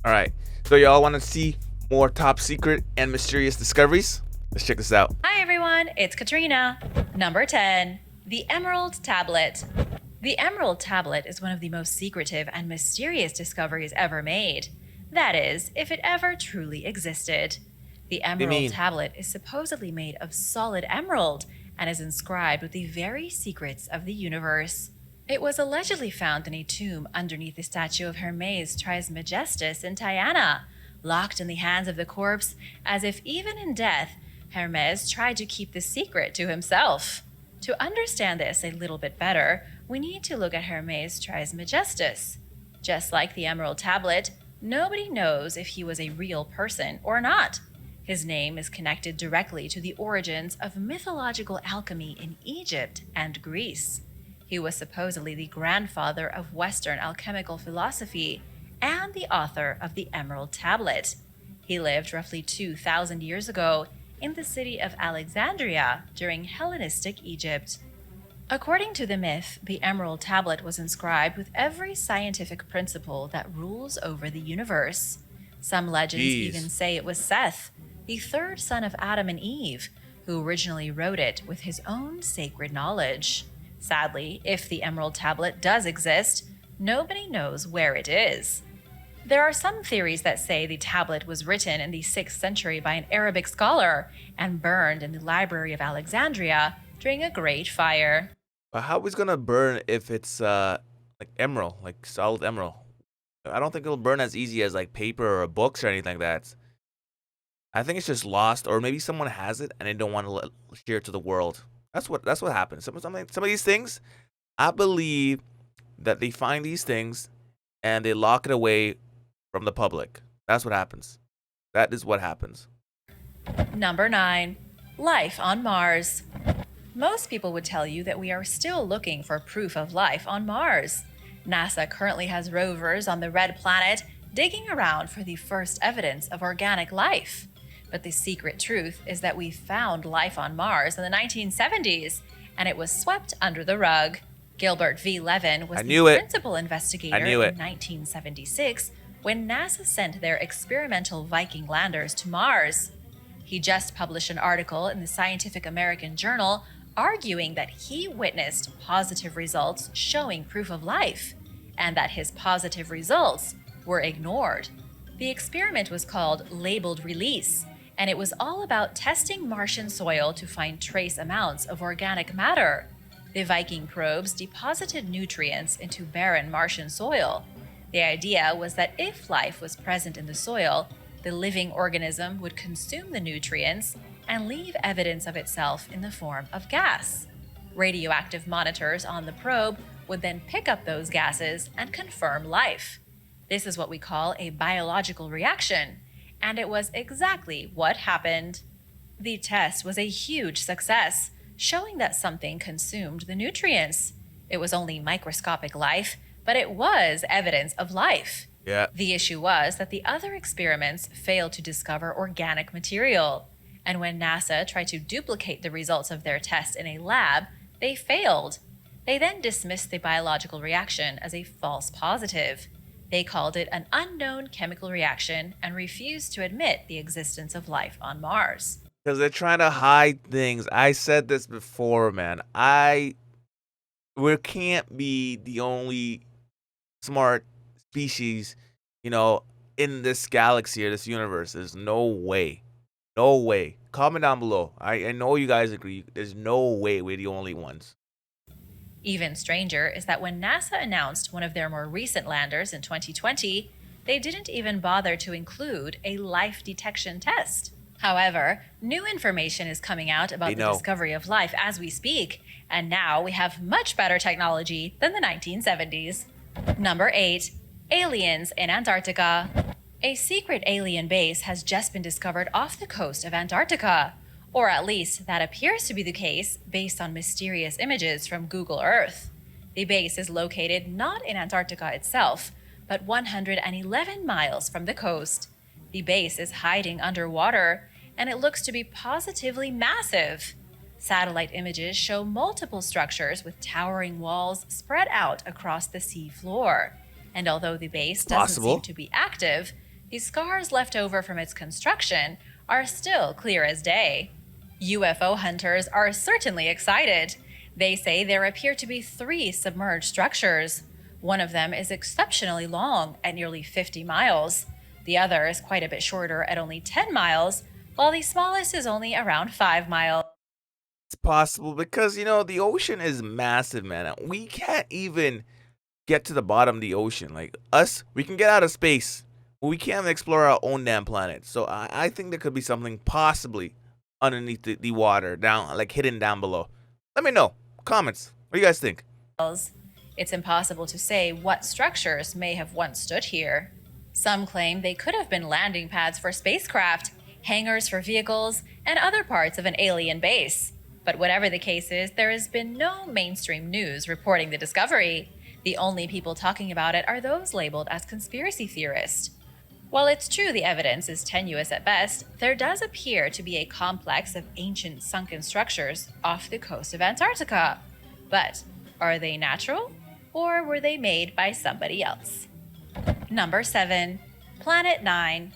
All right. So y'all want to see more top secret and mysterious discoveries? Let's check this out. Hi everyone, it's Katrina. Number 10, the Emerald Tablet. The Emerald Tablet is one of the most secretive and mysterious discoveries ever made. That is, if it ever truly existed. The Emerald mean? Tablet is supposedly made of solid emerald and is inscribed with the very secrets of the universe. It was allegedly found in a tomb underneath the statue of Hermes Trismegistus in Tyana, locked in the hands of the corpse, as if even in death, Hermes tried to keep the secret to himself. To understand this a little bit better, we need to look at Hermes Trismegistus. Just like the Emerald Tablet, nobody knows if he was a real person or not. His name is connected directly to the origins of mythological alchemy in Egypt and Greece. He was supposedly the grandfather of Western alchemical philosophy and the author of the Emerald Tablet. He lived roughly 2,000 years ago in the city of Alexandria during Hellenistic Egypt. According to the myth, the Emerald Tablet was inscribed with every scientific principle that rules over the universe. Some legends even say it was Seth, the third son of Adam and Eve, who originally wrote it with his own sacred knowledge. Sadly, if the Emerald Tablet does exist, nobody knows where it is. There are some theories that say the tablet was written in the 6th century by an Arabic scholar and burned in the Library of Alexandria during a great fire. But how is gonna burn if it's like emerald, like solid emerald? I don't think it'll burn as easy as like paper or books or anything like that. I think it's just lost, or maybe someone has it and they don't want to share it to the world. That's what happens. Some of these things, I believe that they find these things and they lock it away from the public. That's what happens. That is what happens. Number 9, life on Mars. Most people would tell you that we are still looking for proof of life on Mars. NASA currently has rovers on the red planet digging around for the first evidence of organic life. But the secret truth is that we found life on Mars in the 1970s, and it was swept under the rug. Gilbert V. Levin was the principal investigator in 1976 when NASA sent their experimental Viking landers to Mars. He just published an article in the Scientific American Journal arguing that he witnessed positive results showing proof of life, and that his positive results were ignored. The experiment was called Labeled Release, and it was all about testing Martian soil to find trace amounts of organic matter. The Viking probes deposited nutrients into barren Martian soil. The idea was that if life was present in the soil, the living organism would consume the nutrients and leave evidence of itself in the form of gas. Radioactive monitors on the probe would then pick up those gases and confirm life. This is what we call a biological reaction, and it was exactly what happened. The test was a huge success, showing that something consumed the nutrients. It was only microscopic life, but it was evidence of life. Yeah. The issue was that the other experiments failed to discover organic material. And when NASA tried to duplicate the results of their test in a lab, they failed. They then dismissed the biological reaction as a false positive. They called it an unknown chemical reaction and refused to admit the existence of life on Mars. Because they're trying to hide things. I said this before, man. We can't be the only smart species, in this galaxy or this universe. There's no way. No way. Comment down below. I know you guys agree. There's no way we're the only ones. Even stranger is that when NASA announced one of their more recent landers in 2020, they didn't even bother to include a life detection test. However, new information is coming out about the discovery of life as we speak, and now we have much better technology than the 1970s. Number 8, aliens in Antarctica. A secret alien base has just been discovered off the coast of Antarctica. Or at least that appears to be the case based on mysterious images from Google Earth. The base is located not in Antarctica itself, but 111 miles from the coast. The base is hiding underwater, and it looks to be positively massive. Satellite images show multiple structures with towering walls spread out across the sea floor. And although the base doesn't seem to be active, The scars left over from its construction are still clear as day. UFO hunters are certainly excited. They say there appear to be 3 submerged structures. One of them is exceptionally long at nearly 50 miles. The other is quite a bit shorter at only 10 miles, while the smallest is only around 5 miles. It's possible because, the ocean is massive, man. We can't even get to the bottom of the ocean. Like us, we can get out of space, but we can't explore our own damn planet. So I think there could be something possibly underneath the water, down, like hidden down below. Let me know. Comments. What do you guys think? It's impossible to say what structures may have once stood here. Some claim they could have been landing pads for spacecraft, hangars for vehicles, and other parts of an alien base. But whatever the case is, there has been no mainstream news reporting the discovery. The only people talking about it are those labeled as conspiracy theorists. While it's true the evidence is tenuous at best, there does appear to be a complex of ancient sunken structures off the coast of Antarctica. But are they natural, or were they made by somebody else? Number 7. Planet 9.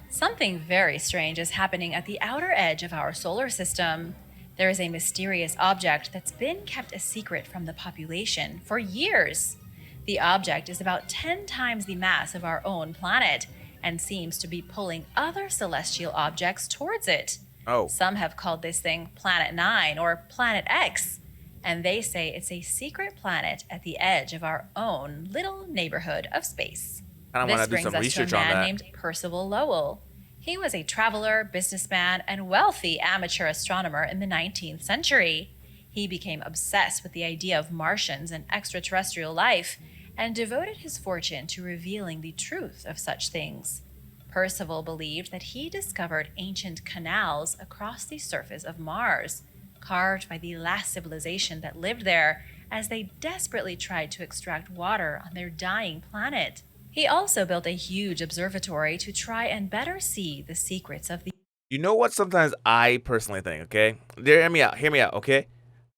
Something very strange is happening at the outer edge of our solar system. There is a mysterious object that's been kept a secret from the population for years. The object is about 10 times the mass of our own planet and seems to be pulling other celestial objects towards it. Oh. Some have called this thing Planet 9 or Planet X, and they say it's a secret planet at the edge of our own little neighborhood of space. I This want to do brings some us to a research on man that. named Percival Lowell. He was a traveler, businessman, and wealthy amateur astronomer in the 19th century. He became obsessed with the idea of Martians and extraterrestrial life and devoted his fortune to revealing the truth of such things. Percival believed that he discovered ancient canals across the surface of Mars, carved by the last civilization that lived there as they desperately tried to extract water on their dying planet. He also built a huge observatory to try and better see the secrets of the You know what sometimes I personally think, okay? Hear me out, okay?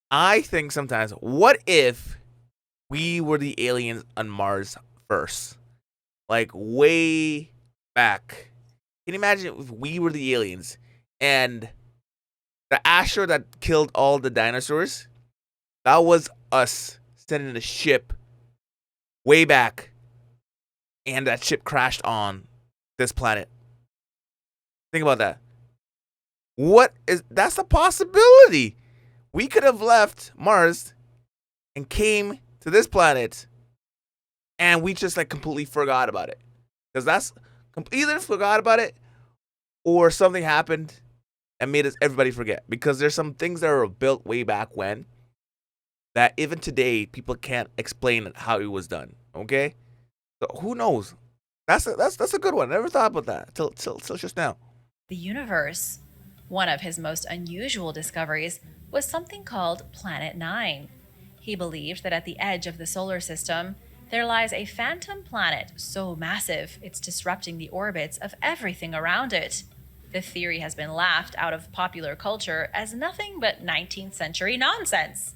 I think sometimes, what if we were the aliens on Mars first? Like, way back. Can you imagine if we were the aliens and the asteroid that killed all the dinosaurs, that was us sending a ship way back, and that ship crashed on this planet? Think about that. That's a possibility. We could have left Mars and came to this planet, and we just like completely forgot about it. Because that's either forgot about it or something happened and made everybody forget. Because there's some things that were built way back when that even today people can't explain how it was done. Okay, so who knows? That's a good one. I never thought about that till just now. the universe. One of his most unusual discoveries was something called Planet 9. He believed that at the edge of the solar system, there lies a phantom planet so massive it's disrupting the orbits of everything around it. The theory has been laughed out of popular culture as nothing but 19th century nonsense.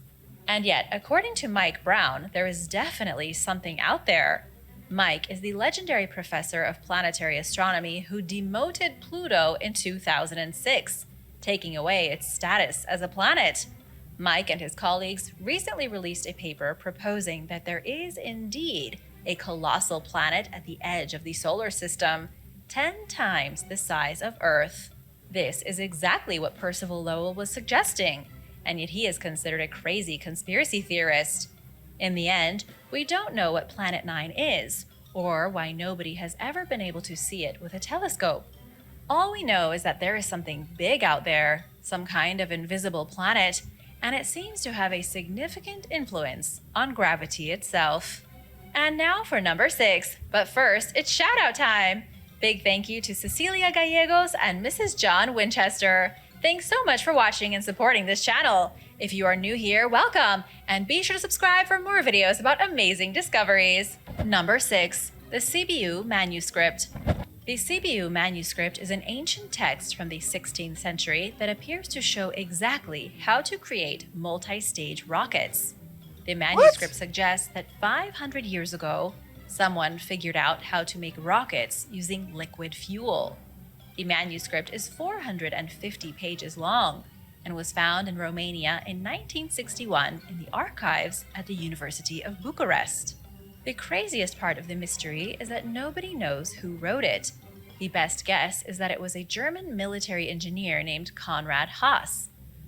And yet, according to Mike Brown, there is definitely something out there. Mike is the legendary professor of planetary astronomy who demoted Pluto in 2006, taking away its status as a planet. Mike and his colleagues recently released a paper proposing that there is indeed a colossal planet at the edge of the solar system, 10 times the size of Earth. This is exactly what Percival Lowell was suggesting, and yet he is considered a crazy conspiracy theorist. In the end, we don't know what Planet 9 is, or why nobody has ever been able to see it with a telescope. All we know is that there is something big out there, some kind of invisible planet, and it seems to have a significant influence on gravity itself. And now for number 6, but first, it's shout-out time! Big thank you to Cecilia Gallegos and Mrs. John Winchester. Thanks so much for watching and supporting this channel. If you are new here, welcome, and be sure to subscribe for more videos about amazing discoveries. Number 6, the CBU manuscript. The CBU manuscript is an ancient text from the 16th century that appears to show exactly how to create multi-stage rockets. The manuscript suggests that 500 years ago, Someone figured out how to make rockets using liquid fuel. The manuscript is 450 pages long and was found in Romania in 1961 in the archives at the University of Bucharest. The craziest part of the mystery is that nobody knows who wrote it. The best guess is that it was a German military engineer named Konrad Haas.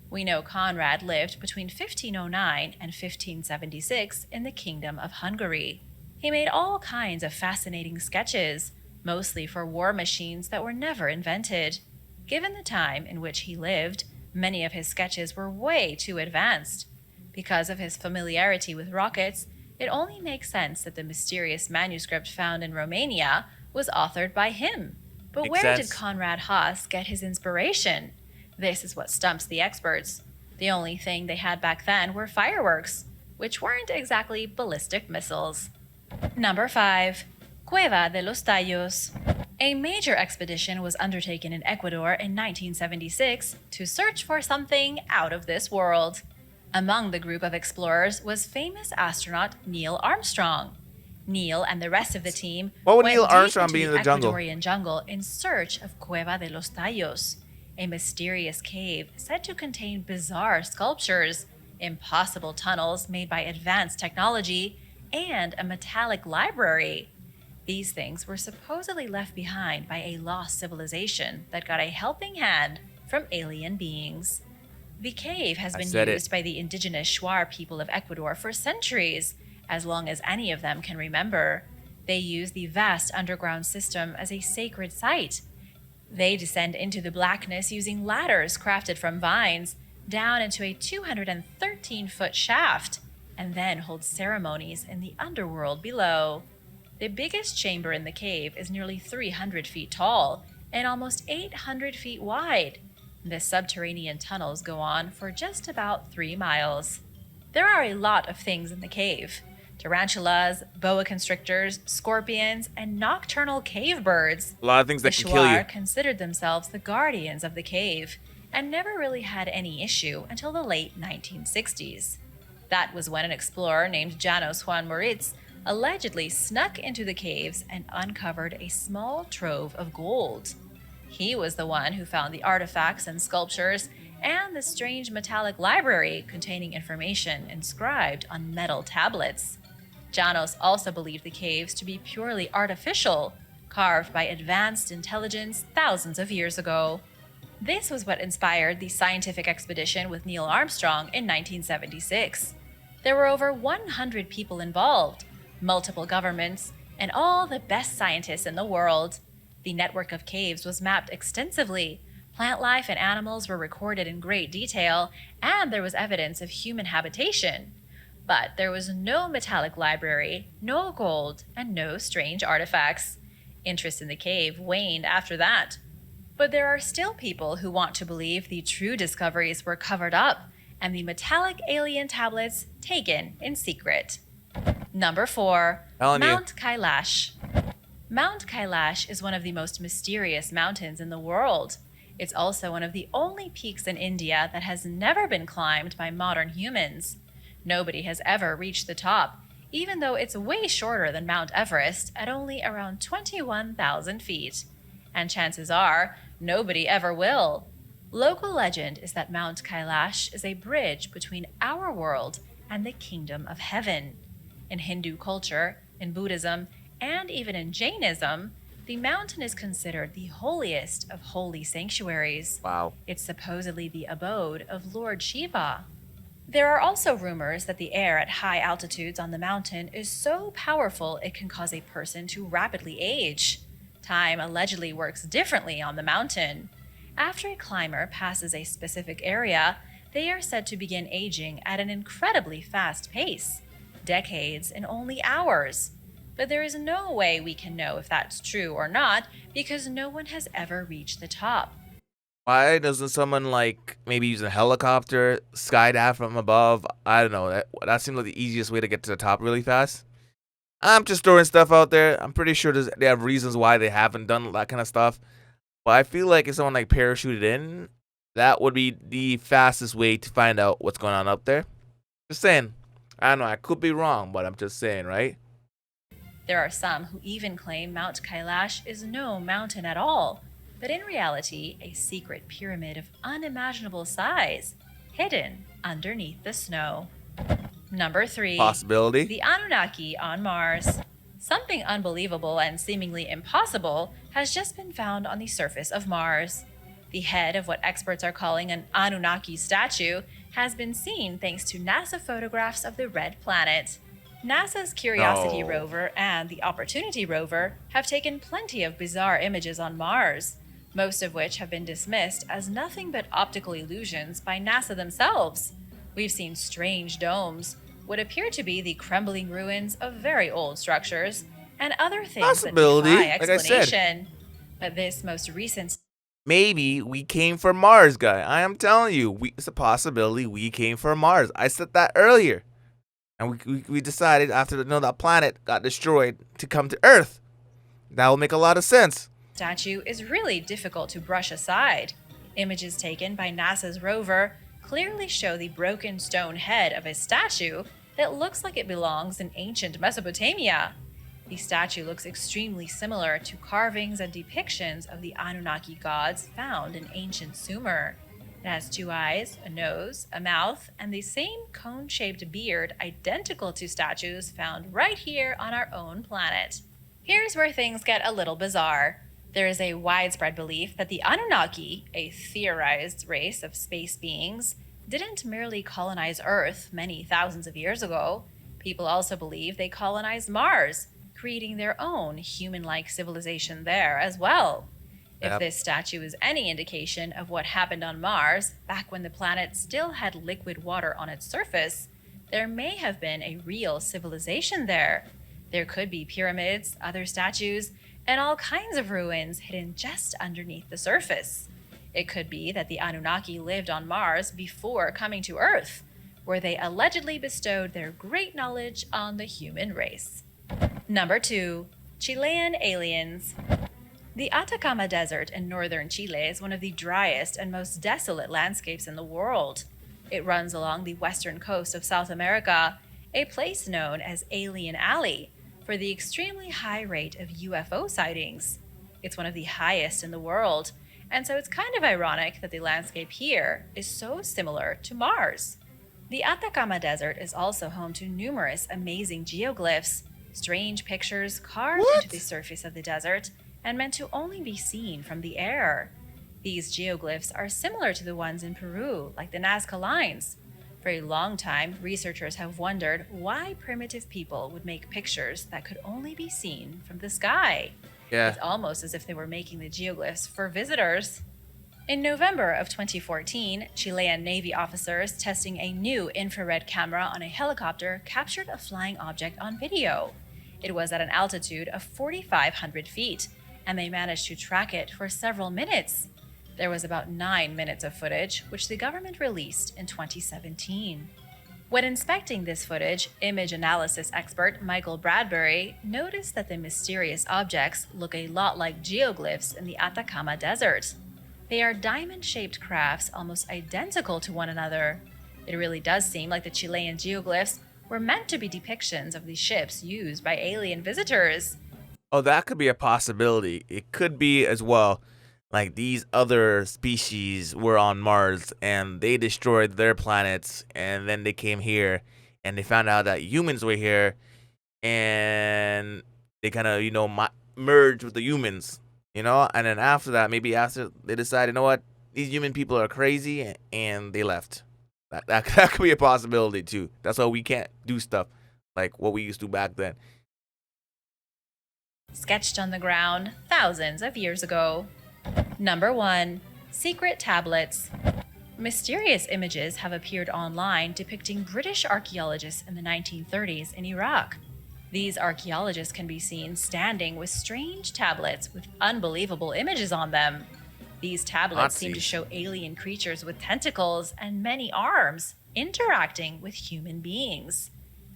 We know Konrad lived between 1509 and 1576 in the Kingdom of Hungary. He made all kinds of fascinating sketches, mostly for war machines that were never invented. Given the time in which he lived, many of his sketches were way too advanced. Because of his familiarity with rockets, it only makes sense that the mysterious manuscript found in Romania was authored by him. But Makes where sense. did Konrad Haas get his inspiration? This is what stumps the experts. The only thing they had back then were fireworks, which weren't exactly ballistic missiles. Number 5. Cueva de los Tallos. A major expedition was undertaken in Ecuador in 1976 to search for something out of this world. Among the group of explorers was famous astronaut Neil Armstrong. Neil and the rest of the team Why would went Neil deep Armstrong into be in the jungle? Ecuadorian jungle in search of Cueva de los Tallos, a mysterious cave said to contain bizarre sculptures, impossible tunnels made by advanced technology, and a metallic library. These things were supposedly left behind by a lost civilization that got a helping hand from alien beings. The cave has I been said it. used by the indigenous Shuar people of Ecuador for centuries, as long as any of them can remember. They use the vast underground system as a sacred site. They descend into the blackness using ladders crafted from vines down into a 213-foot shaft, and then hold ceremonies in the underworld below. The biggest chamber in the cave is nearly 300 feet tall and almost 800 feet wide. The subterranean tunnels go on for just about 3 miles. There are a lot of things in the cave: tarantulas, boa constrictors, scorpions, and nocturnal cave birds. A lot of things The that can kill you. Shuar considered themselves the guardians of the cave and never really had any issue until the late 1960s. That was when an explorer named Janos Juan Moritz allegedly snuck into the caves and uncovered a small trove of gold. He was the one who found the artifacts and sculptures and the strange metallic library containing information inscribed on metal tablets. Janos also believed the caves to be purely artificial, carved by advanced intelligence thousands of years ago. This was what inspired the scientific expedition with Neil Armstrong in 1976. There were over 100 people involved, multiple governments, and all the best scientists in the world. The network of caves was mapped extensively. Plant life and animals were recorded in great detail, and there was evidence of human habitation. But there was no metallic library, no gold, and no strange artifacts. Interest in the cave waned after that. But there are still people who want to believe the true discoveries were covered up and the metallic alien tablets taken in secret. Number 4. Telling you. Mount Kailash. Mount Kailash is one of the most mysterious mountains in the world. It's also one of the only peaks in India that has never been climbed by modern humans. Nobody has ever reached the top, even though it's way shorter than Mount Everest at only around 21,000 feet. And chances are, nobody ever will. Local legend is that Mount Kailash is a bridge between our world and the kingdom of heaven. In Hindu culture, in Buddhism, and even in Jainism, the mountain is considered the holiest of holy sanctuaries. Wow. It's supposedly the abode of Lord Shiva. There are also rumors that the air at high altitudes on the mountain is so powerful it can cause a person to rapidly age. Time allegedly works differently on the mountain. After a climber passes a specific area, they are said to begin aging at an incredibly fast pace, decades in only hours. But there is no way we can know if that's true or not because no one has ever reached the top. Why doesn't someone like maybe use a helicopter, skydive from above? I don't know. That seems like the easiest way to get to the top really fast. I'm just throwing stuff out there. I'm pretty sure they have reasons why they haven't done that kind of stuff. But I feel like if someone like parachuted in, that would be the fastest way to find out what's going on up there. Just saying. I don't know. I could be wrong, but I'm just saying, right? There are some who even claim Mount Kailash is no mountain at all, but in reality, a secret pyramid of unimaginable size, hidden underneath the snow. Number 3. Possibility. The Anunnaki on Mars. Something unbelievable and seemingly impossible has just been found on the surface of Mars. The head of what experts are calling an Anunnaki statue has been seen thanks to NASA photographs of the red planet. NASA's Curiosity No. rover and the Opportunity rover have taken plenty of bizarre images on Mars, most of which have been dismissed as nothing but optical illusions by NASA themselves. We've seen strange domes, what appear to be the crumbling ruins of very old structures, and other things Possibility, that defy like I said. explanation. But this most recent Maybe we came for Mars, guy. I am telling you, it's a possibility we came for Mars. I said that earlier. And we decided after that planet got destroyed to come to Earth. That will make a lot of sense. statue is really difficult to brush aside. Images taken by NASA's rover clearly show the broken stone head of a statue that looks like it belongs in ancient Mesopotamia. The statue looks extremely similar to carvings and depictions of the Anunnaki gods found in ancient Sumer. It has 2 eyes, a nose, a mouth, and the same cone-shaped beard identical to statues found right here on our own planet. Here's where things get a little bizarre. There is a widespread belief that the Anunnaki, a theorized race of space beings, didn't merely colonize Earth many thousands of years ago. People also believe they colonized Mars, creating their own human-like civilization there as well. If Yep. this statue is any indication of what happened on Mars back when the planet still had liquid water on its surface, there may have been a real civilization there. There could be pyramids, other statues, and all kinds of ruins hidden just underneath the surface. It could be that the Anunnaki lived on Mars before coming to Earth, where they allegedly bestowed their great knowledge on the human race. Number 2. Chilean aliens. The Atacama Desert in northern Chile is one of the driest and most desolate landscapes in the world. It runs along the western coast of South America, a place known as Alien Alley, for the extremely high rate of UFO sightings. It's one of the highest in the world, and so it's kind of ironic that the landscape here is so similar to Mars. The Atacama Desert is also home to numerous amazing geoglyphs, strange pictures carved into the surface of the desert and meant to only be seen from the air. These geoglyphs are similar to the ones in Peru, like the Nazca lines. For a long time, researchers have wondered why primitive people would make pictures that could only be seen from the sky. Yeah. It's almost as if they were making the geoglyphs for visitors. In November of 2014, Chilean Navy officers testing a new infrared camera on a helicopter captured a flying object on video. It was at an altitude of 4,500 feet, and they managed to track it for several minutes. There was about 9 minutes of footage, which the government released in 2017. When inspecting this footage, image analysis expert Michael Bradbury noticed that the mysterious objects look a lot like geoglyphs in the Atacama Desert. They are diamond-shaped crafts almost identical to one another. It really does seem like the Chilean geoglyphs were meant to be depictions of the ships used by alien visitors. Oh, that could be a possibility. It could be as well. Like these other species were on Mars and they destroyed their planets, and then they came here and they found out that humans were here, and they kind of merged with the humans, and then after that, maybe after they decided, what, these human people are crazy, and they left. That could be a possibility too. That's why we can't do stuff like what we used to back then. Sketched on the ground thousands of years ago. Number 1. Secret tablets. Mysterious images have appeared online depicting British archaeologists in the 1930s in Iraq. These archaeologists can be seen standing with strange tablets with unbelievable images on them. These tablets seem to show alien creatures with tentacles and many arms interacting with human beings.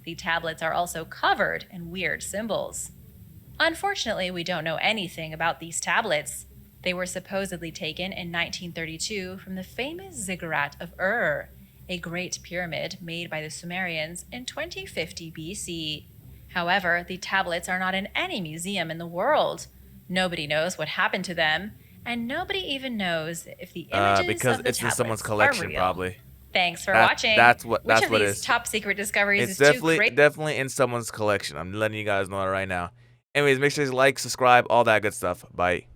The tablets are also covered in weird symbols. Unfortunately, we don't know anything about these tablets. They were supposedly taken in 1932 from the famous ziggurat of Ur, a great pyramid made by the Sumerians in 2050 BC. However, the tablets are not in any museum in the world. Nobody knows what happened to them, and nobody even knows if the images Because of the it's in someone's tablets are collection, real. probably. Thanks for watching. Which That's of what it these is. top secret discoveries It's is too crazy? definitely in someone's collection. I'm letting you guys know that right now. Anyways, make sure to like, subscribe, all that good stuff. Bye.